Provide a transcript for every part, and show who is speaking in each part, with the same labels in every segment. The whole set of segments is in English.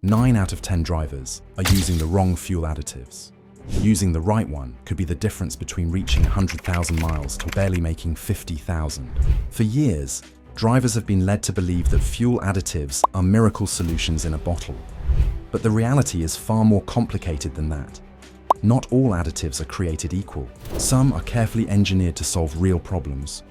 Speaker 1: 9 out of 10 drivers are using the wrong fuel additives. Using the right one could be the difference between reaching 100,000 miles to barely making 50,000. For years, drivers have been led to believe that fuel additives are miracle solutions in a bottle. But the reality is far more complicated than that. Not all additives are created equal. Some are carefully engineered to solve real problems,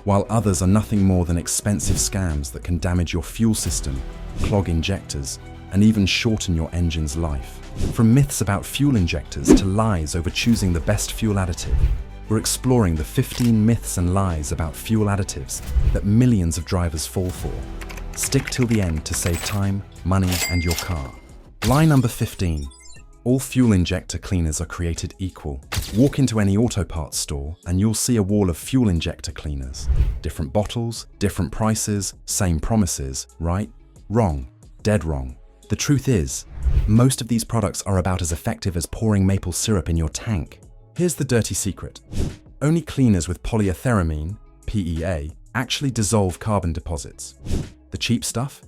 Speaker 1: while others are nothing more than expensive scams that can damage your fuel system, clog injectors, and even shorten your engine's life. From myths about fuel injectors to lies over choosing the best fuel additive, we're exploring the 15 myths and lies about fuel additives that millions of drivers fall for. Stick till the end to save time, money, and your car. Lie number 15. All fuel injector cleaners are created equal. Walk into any auto parts store and you'll see a wall of fuel injector cleaners. Different bottles, different prices, same promises, right? Wrong. Dead wrong. The truth is, most of these products are about as effective as pouring maple syrup in your tank. Here's the dirty secret. Only cleaners with polyethyramine, PEA, actually dissolve carbon deposits. The cheap stuff?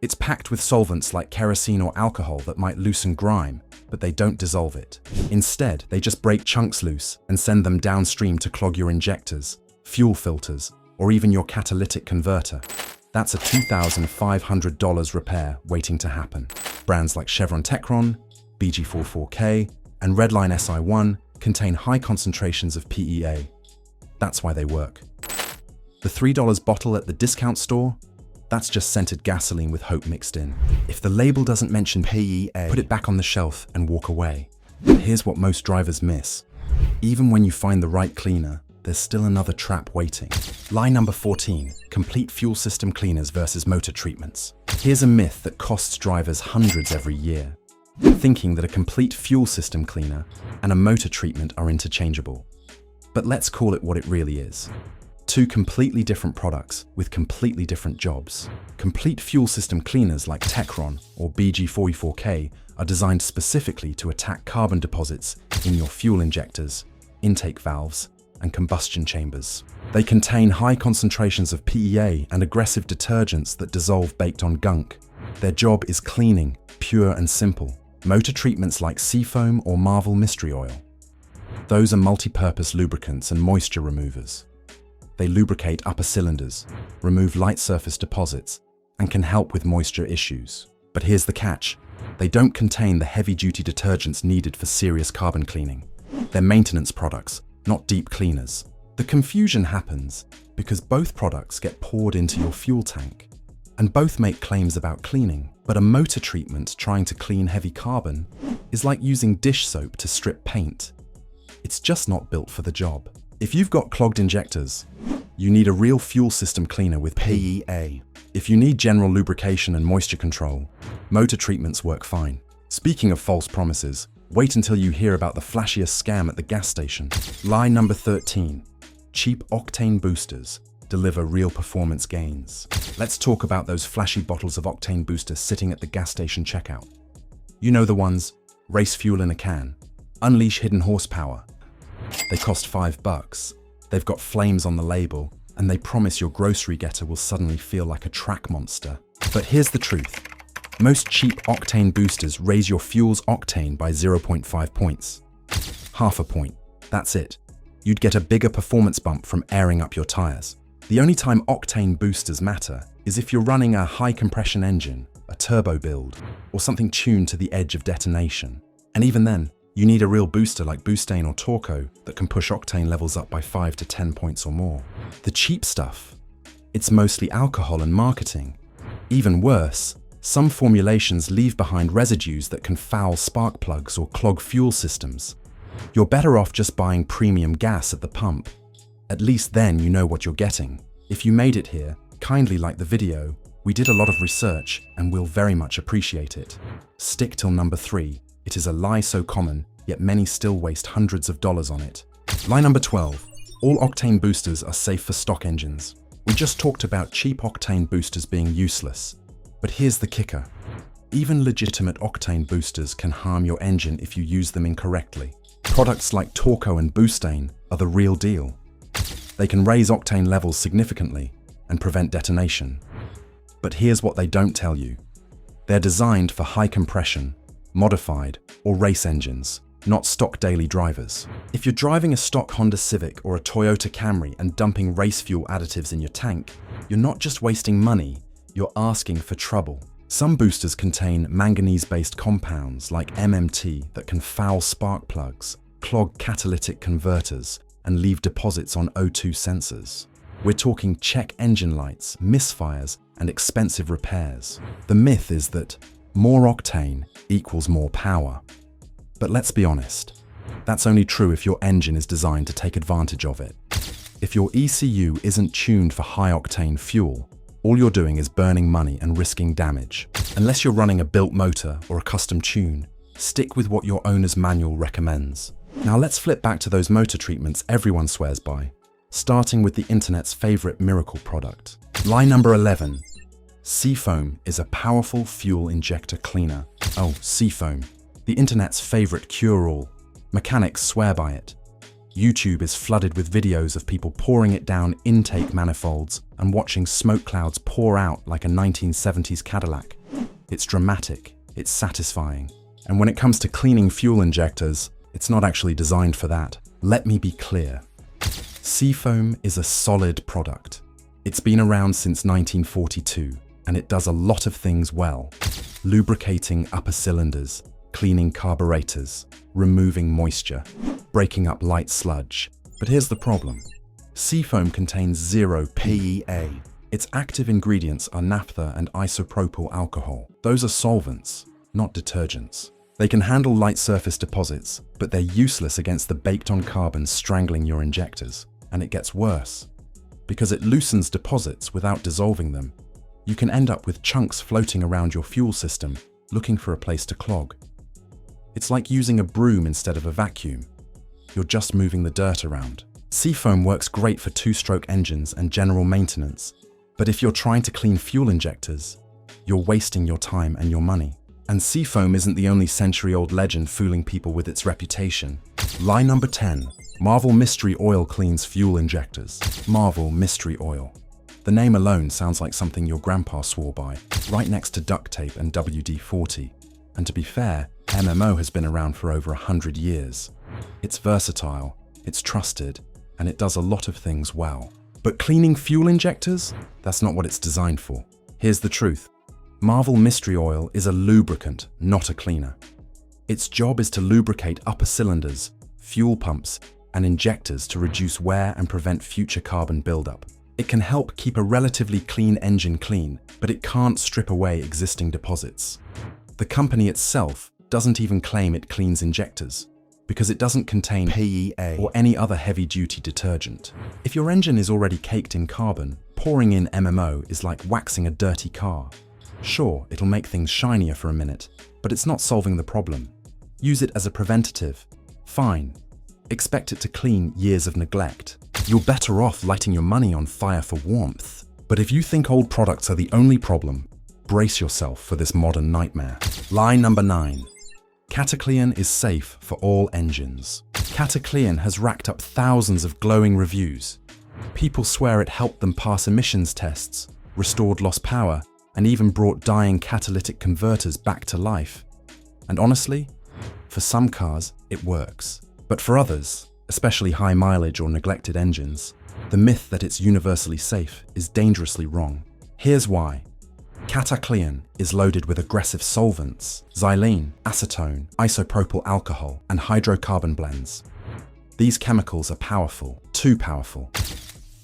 Speaker 1: It's packed with solvents like kerosene or alcohol that might loosen grime, but they don't dissolve it. Instead, they just break chunks loose and send them downstream to clog your injectors, fuel filters, or even your catalytic converter. That's a $2,500 repair waiting to happen. Brands like Chevron Techron, BG44K, and Redline SI1 contain high concentrations of PEA. That's why they work. The $3 bottle at the discount store? That's just scented gasoline with hope mixed in. If the label doesn't mention PEA, put it back on the shelf and walk away. But here's what most drivers miss. Even when you find the right cleaner, there's still another trap waiting. Lie number 14, complete fuel system cleaners versus motor treatments. Here's a myth that costs drivers hundreds every year, thinking that a complete fuel system cleaner and a motor treatment are interchangeable. But let's call it what it really is. Two completely different products with completely different jobs. Complete fuel system cleaners like Techron or BG44K are designed specifically to attack carbon deposits in your fuel injectors, intake valves, and combustion chambers. They contain high concentrations of PEA and aggressive detergents that dissolve baked-on gunk. Their job is cleaning, pure and simple. Motor treatments like Seafoam or Marvel Mystery Oil. Those are multi-purpose lubricants and moisture removers. They lubricate upper cylinders, remove light surface deposits, and can help with moisture issues. But here's the catch. They don't contain the heavy-duty detergents needed for serious carbon cleaning. They're maintenance products, not deep cleaners. The confusion happens because both products get poured into your fuel tank, and both make claims about cleaning. But a motor treatment trying to clean heavy carbon is like using dish soap to strip paint. It's just not built for the job. If you've got clogged injectors, you need a real fuel system cleaner with PEA. If you need general lubrication and moisture control, motor treatments work fine. Speaking of false promises, wait until you hear about the flashiest scam at the gas station. Lie number 13. Cheap octane boosters deliver real performance gains. Let's talk about those flashy bottles of octane boosters sitting at the gas station checkout. You know the ones, race fuel in a can, unleash hidden horsepower. They cost $5. They've got flames on the label, and they promise your grocery getter will suddenly feel like a track monster. But here's the truth. Most cheap octane boosters raise your fuel's octane by 0.5 points. Half a point. That's it. You'd get a bigger performance bump from airing up your tires. The only time octane boosters matter is if you're running a high compression engine, a turbo build, or something tuned to the edge of detonation. And even then, you need a real booster like Boostane or Torco that can push octane levels up by 5 to 10 points or more. The cheap stuff, it's mostly alcohol and marketing. Even worse, some formulations leave behind residues that can foul spark plugs or clog fuel systems. You're better off just buying premium gas at the pump. At least then you know what you're getting. If you made it here, kindly like the video. We did a lot of research and we'll very much appreciate it. Stick till number 3. It is a lie so common, yet many still waste hundreds of dollars on it. Lie number 12. All octane boosters are safe for stock engines. We just talked about cheap octane boosters being useless. But here's the kicker. Even legitimate octane boosters can harm your engine if you use them incorrectly. Products like Torco and Boostane are the real deal. They can raise octane levels significantly and prevent detonation. But here's what they don't tell you. They're designed for high compression, modified, or race engines, not stock daily drivers. If you're driving a stock Honda Civic or a Toyota Camry and dumping race fuel additives in your tank, you're not just wasting money, you're asking for trouble. Some boosters contain manganese-based compounds like MMT that can foul spark plugs, clog catalytic converters, and leave deposits on O2 sensors. We're talking check engine lights, misfires, and expensive repairs. The myth is that more octane equals more power. But let's be honest, that's only true if your engine is designed to take advantage of it. If your ECU isn't tuned for high-octane fuel, all you're doing is burning money and risking damage. Unless you're running a built motor or a custom tune, stick with what your owner's manual recommends. Now let's flip back to those motor treatments everyone swears by, starting with the internet's favorite miracle product. Lie number 11. Seafoam is a powerful fuel injector cleaner. Oh, Seafoam, the internet's favorite cure-all. Mechanics swear by it. YouTube is flooded with videos of people pouring it down intake manifolds and watching smoke clouds pour out like a 1970s Cadillac. It's dramatic, it's satisfying. And when it comes to cleaning fuel injectors, it's not actually designed for that. Let me be clear. Seafoam is a solid product. It's been around since 1942, and it does a lot of things well. Lubricating upper cylinders, cleaning carburetors, removing moisture, breaking up light sludge. But here's the problem. Seafoam contains 0 PEA. Its active ingredients are naphtha and isopropyl alcohol. Those are solvents, not detergents. They can handle light surface deposits, but they're useless against the baked-on carbon strangling your injectors. And it gets worse. Because it loosens deposits without dissolving them, you can end up with chunks floating around your fuel system, looking for a place to clog. It's like using a broom instead of a vacuum. You're just moving the dirt around. Seafoam works great for two-stroke engines and general maintenance, but if you're trying to clean fuel injectors, you're wasting your time and your money. And Seafoam isn't the only century-old legend fooling people with its reputation. Lie number 10. Marvel Mystery Oil cleans fuel injectors. Marvel Mystery Oil. The name alone sounds like something your grandpa swore by, right next to duct tape and WD-40. And to be fair, MMO has been around for over 100 years. It's versatile, it's trusted, and it does a lot of things well. But cleaning fuel injectors? That's not what it's designed for. Here's the truth. Marvel Mystery Oil is a lubricant, not a cleaner. Its job is to lubricate upper cylinders, fuel pumps, and injectors to reduce wear and prevent future carbon buildup. It can help keep a relatively clean engine clean, but it can't strip away existing deposits. The company itself doesn't even claim it cleans injectors, because it doesn't contain PEA or any other heavy-duty detergent. If your engine is already caked in carbon, pouring in MMO is like waxing a dirty car. Sure, it'll make things shinier for a minute, but it's not solving the problem. Use it as a preventative. Fine. Expect it to clean years of neglect. You're better off lighting your money on fire for warmth. But if you think old products are the only problem, brace yourself for this modern nightmare. Lie number 9. Cataclean is safe for all engines. Cataclean has racked up thousands of glowing reviews. People swear it helped them pass emissions tests, restored lost power, and even brought dying catalytic converters back to life. And honestly, for some cars, it works. But for others, especially high mileage or neglected engines, the myth that it's universally safe is dangerously wrong. Here's why. Cataclean is loaded with aggressive solvents, xylene, acetone, isopropyl alcohol, and hydrocarbon blends. These chemicals are powerful, too powerful.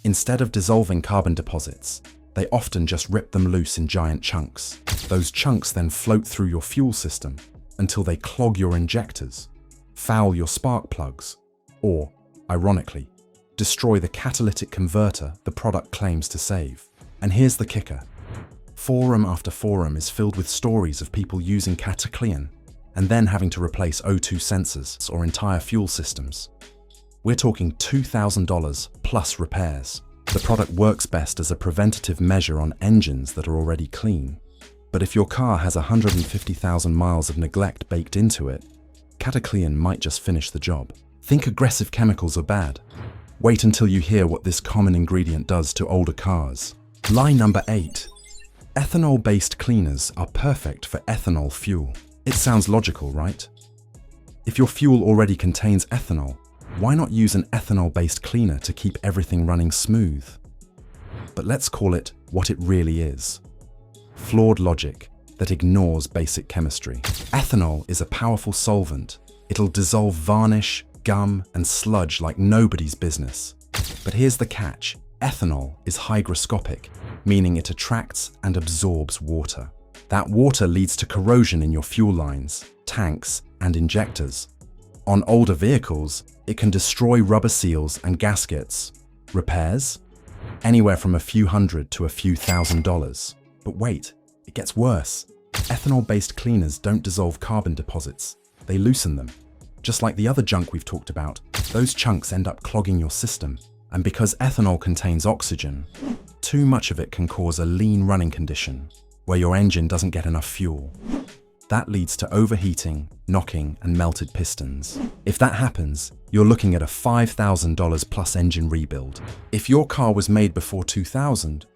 Speaker 1: Instead of dissolving carbon deposits, they often just rip them loose in giant chunks. Those chunks then float through your fuel system until they clog your injectors, foul your spark plugs, or, ironically, destroy the catalytic converter the product claims to save. And here's the kicker. Forum after forum is filled with stories of people using Cataclean and then having to replace O2 sensors or entire fuel systems. We're talking $2,000 plus repairs. The product works best as a preventative measure on engines that are already clean. But if your car has 150,000 miles of neglect baked into it, Cataclean might just finish the job. Think aggressive chemicals are bad? Wait until you hear what this common ingredient does to older cars. Lie number 8. Ethanol-based cleaners are perfect for ethanol fuel. It sounds logical, right? If your fuel already contains ethanol, why not use an ethanol-based cleaner to keep everything running smooth? But let's call it what it really is. Flawed logic that ignores basic chemistry. Ethanol is a powerful solvent. It'll dissolve varnish, gum, and sludge like nobody's business. But here's the catch. Ethanol is hygroscopic, meaning it attracts and absorbs water. That water leads to corrosion in your fuel lines, tanks, and injectors. On older vehicles, it can destroy rubber seals and gaskets. Repairs? Anywhere from a few hundred to a few $1,000s. But wait, it gets worse. Ethanol-based cleaners don't dissolve carbon deposits. They loosen them. Just like the other junk we've talked about, those chunks end up clogging your system. And because ethanol contains oxygen, too much of it can cause a lean running condition, where your engine doesn't get enough fuel. That leads to overheating, knocking, and melted pistons. If that happens, you're looking at a $5,000 plus engine rebuild. If your car was made before 2000,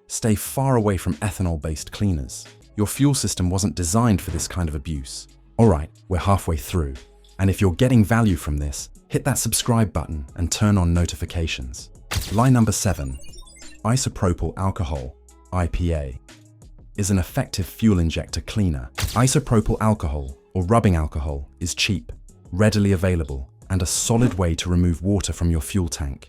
Speaker 1: stay far away from ethanol-based cleaners. Your fuel system wasn't designed for this kind of abuse. Alright, we're halfway through. And if you're getting value from this, hit that subscribe button and turn on notifications. Lie number 7. Isopropyl alcohol, IPA, is an effective fuel injector cleaner. Isopropyl alcohol, or rubbing alcohol, is cheap, readily available, and a solid way to remove water from your fuel tank.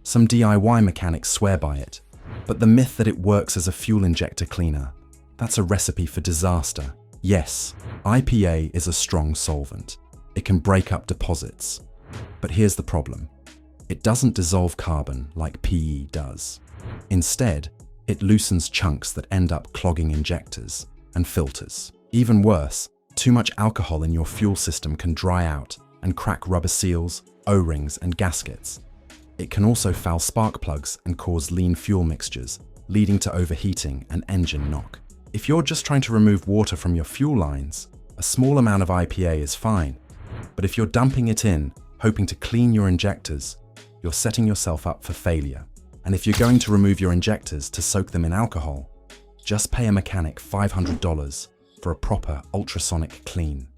Speaker 1: Some DIY mechanics swear by it, but the myth that it works as a fuel injector cleaner, that's a recipe for disaster. Yes, IPA is a strong solvent. It can break up deposits. But here's the problem. It doesn't dissolve carbon like PE does. Instead, it loosens chunks that end up clogging injectors and filters. Even worse, too much alcohol in your fuel system can dry out and crack rubber seals, O-rings, and gaskets. It can also foul spark plugs and cause lean fuel mixtures, leading to overheating and engine knock. If you're just trying to remove water from your fuel lines, a small amount of IPA is fine. But if you're dumping it in, hoping to clean your injectors, you're setting yourself up for failure. And if you're going to remove your injectors to soak them in alcohol, just pay a mechanic $500 for a proper ultrasonic clean.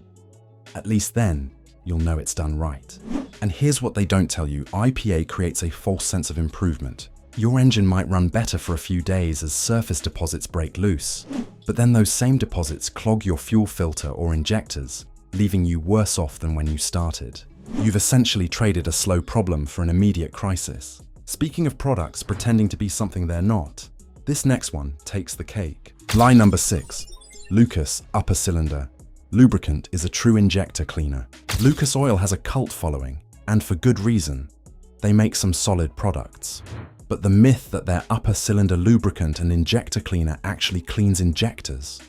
Speaker 1: At least then, you'll know it's done right. And here's what they don't tell you. IPA creates a false sense of improvement. Your engine might run better for a few days as surface deposits break loose. But then those same deposits clog your fuel filter or injectors, leaving you worse off than when you started. You've essentially traded a slow problem for an immediate crisis. Speaking of products pretending to be something they're not, this next one takes the cake. Lie number 6. Lucas upper cylinder lubricant is a true injector cleaner. Lucas Oil has a cult following, and for good reason. They make some solid products. But the myth that their upper cylinder lubricant and injector cleaner actually cleans injectors,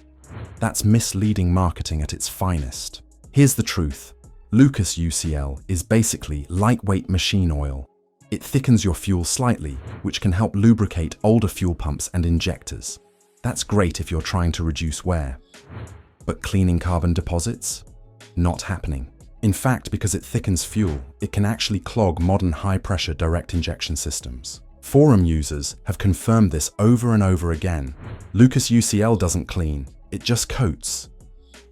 Speaker 1: that's misleading marketing at its finest. Here's the truth. Lucas UCL is basically lightweight machine oil. It thickens your fuel slightly, which can help lubricate older fuel pumps and injectors. That's great if you're trying to reduce wear. But cleaning carbon deposits? Not happening. In fact, because it thickens fuel, it can actually clog modern high-pressure direct injection systems. Forum users have confirmed this over and over again. Lucas UCL doesn't clean, it just coats.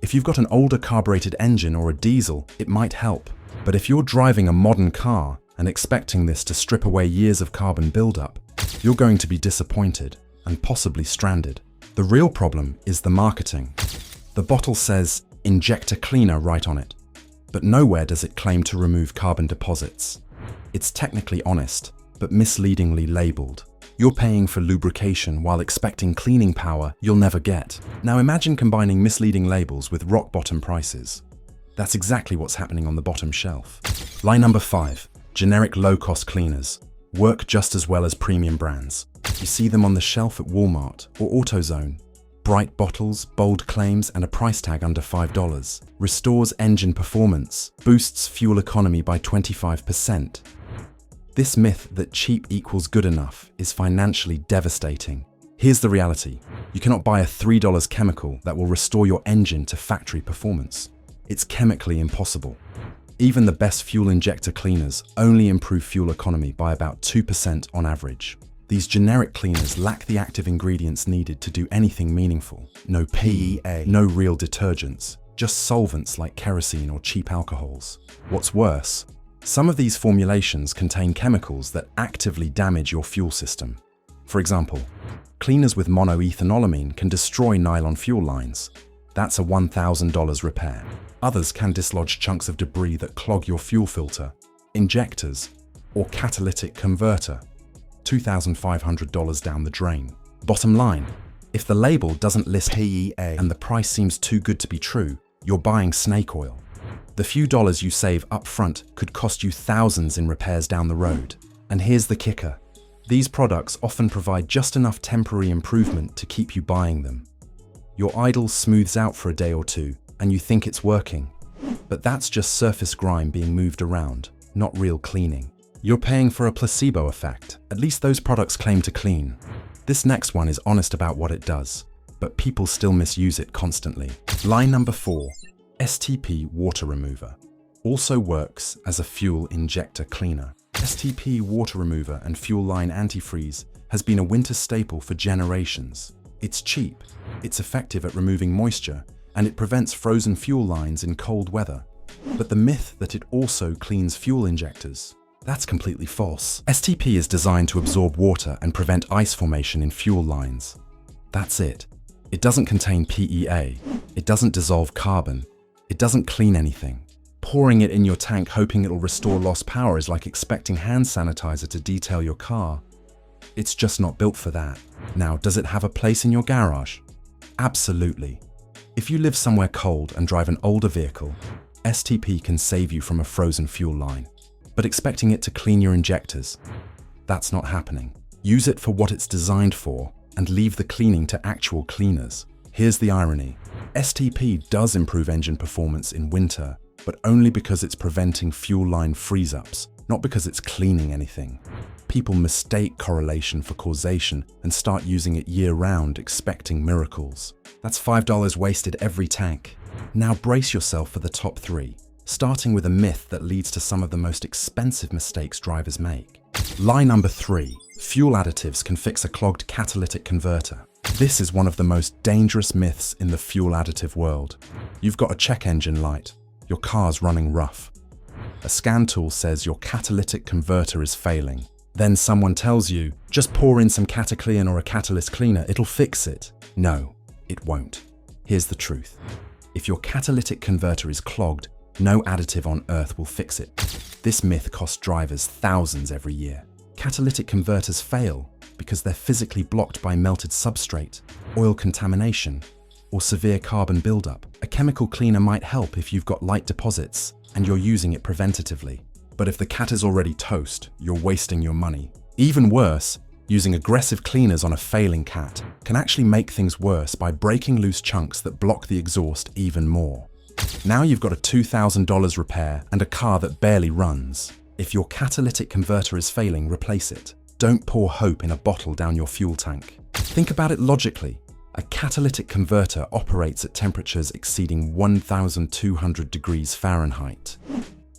Speaker 1: If you've got an older carbureted engine or a diesel, it might help. But if you're driving a modern car and expecting this to strip away years of carbon buildup, you're going to be disappointed and possibly stranded. The real problem is the marketing. The bottle says injector cleaner right on it, but nowhere does it claim to remove carbon deposits. It's technically honest, but misleadingly labeled. You're paying for lubrication while expecting cleaning power you'll never get. Now imagine combining misleading labels with rock-bottom prices. That's exactly what's happening on the bottom shelf. Lie number 5. Generic low-cost cleaners work just as well as premium brands. You see them on the shelf at Walmart or AutoZone. Bright bottles, bold claims, and a price tag under $5. Restores engine performance, boosts fuel economy by 25%. This myth that cheap equals good enough is financially devastating. Here's the reality. You cannot buy a $3 chemical that will restore your engine to factory performance. It's chemically impossible. Even the best fuel injector cleaners only improve fuel economy by about 2% on average. These generic cleaners lack the active ingredients needed to do anything meaningful. No PEA, no real detergents, just solvents like kerosene or cheap alcohols. What's worse, some of these formulations contain chemicals that actively damage your fuel system. For example, cleaners with monoethanolamine can destroy nylon fuel lines. That's a $1,000 repair. Others can dislodge chunks of debris that clog your fuel filter, injectors, or catalytic converter. $2,500 down the drain. Bottom line, if the label doesn't list PEA and the price seems too good to be true, you're buying snake oil. The few dollars you save up front could cost you thousands in repairs down the road. And here's the kicker. These products often provide just enough temporary improvement to keep you buying them. Your idle smooths out for a day or two, and you think it's working. But that's just surface grime being moved around, not real cleaning. You're paying for a placebo effect. At least those products claim to clean. This next one is honest about what it does, but people still misuse it constantly. Line number 4, STP Water Remover. Also works as a fuel injector cleaner. STP Water Remover and Fuel Line Antifreeze has been a winter staple for generations. It's cheap, it's effective at removing moisture, and it prevents frozen fuel lines in cold weather. But the myth that it also cleans fuel injectors, that's completely false. STP is designed to absorb water and prevent ice formation in fuel lines. That's it. It doesn't contain PEA. It doesn't dissolve carbon. It doesn't clean anything. Pouring it in your tank hoping it'll restore lost power is like expecting hand sanitizer to detail your car. It's just not built for that. Now, does it have a place in your garage? Absolutely. If you live somewhere cold and drive an older vehicle, STP can save you from a frozen fuel line. But expecting it to clean your injectors, that's not happening. Use it for what it's designed for and leave the cleaning to actual cleaners. Here's the irony. STP does improve engine performance in winter, but only because it's preventing fuel line freeze-ups, not because it's cleaning anything. People mistake correlation for causation and start using it year-round, expecting miracles. That's $5 wasted every tank. Now brace yourself for the top 3. Starting with a myth that leads to some of the most expensive mistakes drivers make. Lie number 3, fuel additives can fix a clogged catalytic converter. This is one of the most dangerous myths in the fuel additive world. You've got a check engine light, your car's running rough. A scan tool says your catalytic converter is failing. Then someone tells you, just pour in some Cataclean or a catalyst cleaner, it'll fix it. No, it won't. Here's the truth. If your catalytic converter is clogged, no additive on earth will fix it. This myth costs drivers thousands every year. Catalytic converters fail because they're physically blocked by melted substrate, oil contamination, or severe carbon buildup. A chemical cleaner might help if you've got light deposits and you're using it preventatively. But if the cat is already toast, you're wasting your money. Even worse, using aggressive cleaners on a failing cat can actually make things worse by breaking loose chunks that block the exhaust even more. Now you've got a $2,000 repair and a car that barely runs. If your catalytic converter is failing, replace it. Don't pour hope in a bottle down your fuel tank. Think about it logically. A catalytic converter operates at temperatures exceeding 1,200 degrees Fahrenheit.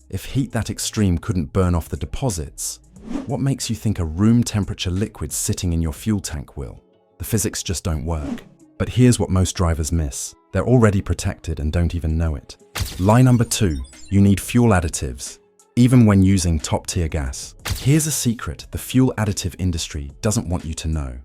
Speaker 1: If heat that extreme couldn't burn off the deposits, what makes you think a room temperature liquid sitting in your fuel tank will? The physics just don't work. But here's what most drivers miss. They're already protected and don't even know it. Lie number 2, you need fuel additives, even when using top-tier gas. Here's a secret the fuel additive industry doesn't want you to know.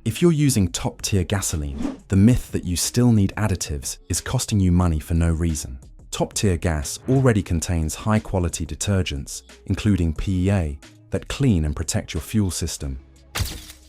Speaker 1: If you're using top-tier gasoline, the myth that you still need additives is costing you money for no reason. Top-tier gas already contains high-quality detergents, including PEA, that clean and protect your fuel system.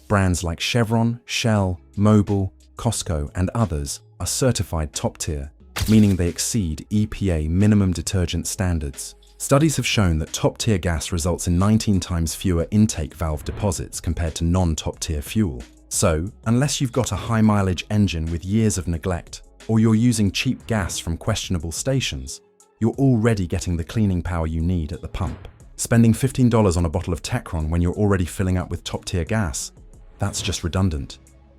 Speaker 1: Brands like Chevron, Shell, Mobil, Costco, and others are certified top-tier, meaning they exceed EPA minimum detergent standards. Studies have shown that top-tier gas results in 19 times fewer intake valve deposits compared to non-top-tier fuel. So, unless you've got a high-mileage engine with years of neglect, or you're using cheap gas from questionable stations, you're already getting the cleaning power you need at the pump. Spending $15 on a bottle of Techron when you're already filling up with top-tier gas, that's just redundant.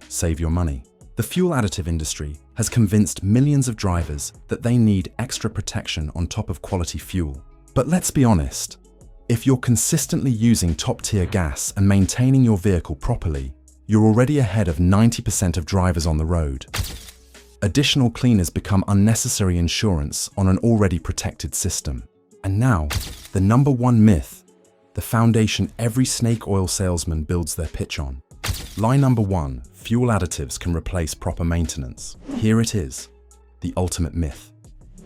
Speaker 1: Save your money. The fuel additive industry has convinced millions of drivers that they need extra protection on top of quality fuel. But let's be honest, If you're consistently using top-tier gas and maintaining your vehicle properly, you're already ahead of 90% of drivers on the road. Additional cleaners become unnecessary insurance on an already protected system. And now, the number one myth, the foundation every snake oil salesman builds their pitch on. Lie number one, fuel additives can replace proper maintenance. Here it is, the ultimate myth.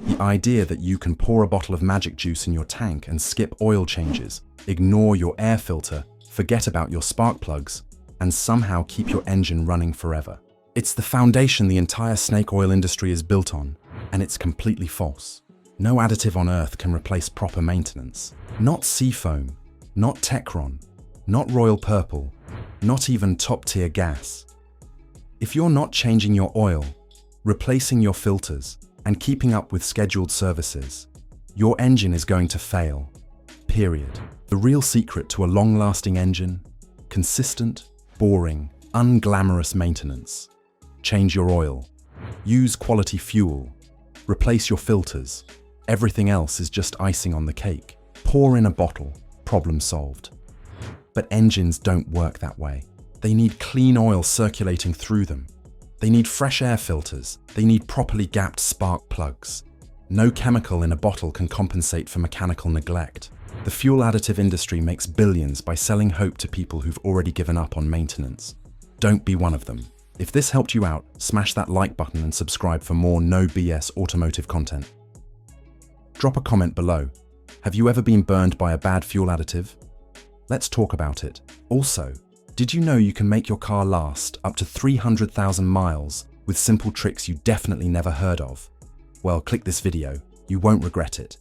Speaker 1: The idea that you can pour a bottle of magic juice in your tank and skip oil changes, ignore your air filter, forget about your spark plugs, and somehow keep your engine running forever. It's the foundation the entire snake oil industry is built on, and it's completely false. No additive on Earth can replace proper maintenance. Not Seafoam, not Techron, not Royal Purple, not even top-tier gas. If you're not changing your oil, replacing your filters, and keeping up with scheduled services, your engine is going to fail. Period. The real secret to a long-lasting engine? Consistent, boring, unglamorous maintenance. Change your oil. Use quality fuel. Replace your filters. Everything else is just icing on the cake. Pour in a bottle. Problem solved. But engines don't work that way. They need clean oil circulating through them. They need fresh air filters. They need properly gapped spark plugs. No chemical in a bottle can compensate for mechanical neglect. The fuel additive industry makes billions by selling hope to people who've already given up on maintenance. Don't be one of them. If this helped you out, smash that like button and subscribe for more no BS automotive content. Drop a comment below. Have you ever been burned by a bad fuel additive? Let's talk about it. Also, did you know you can make your car last up to 300,000 miles with simple tricks you definitely never heard of? Well, click this video. You won't regret it.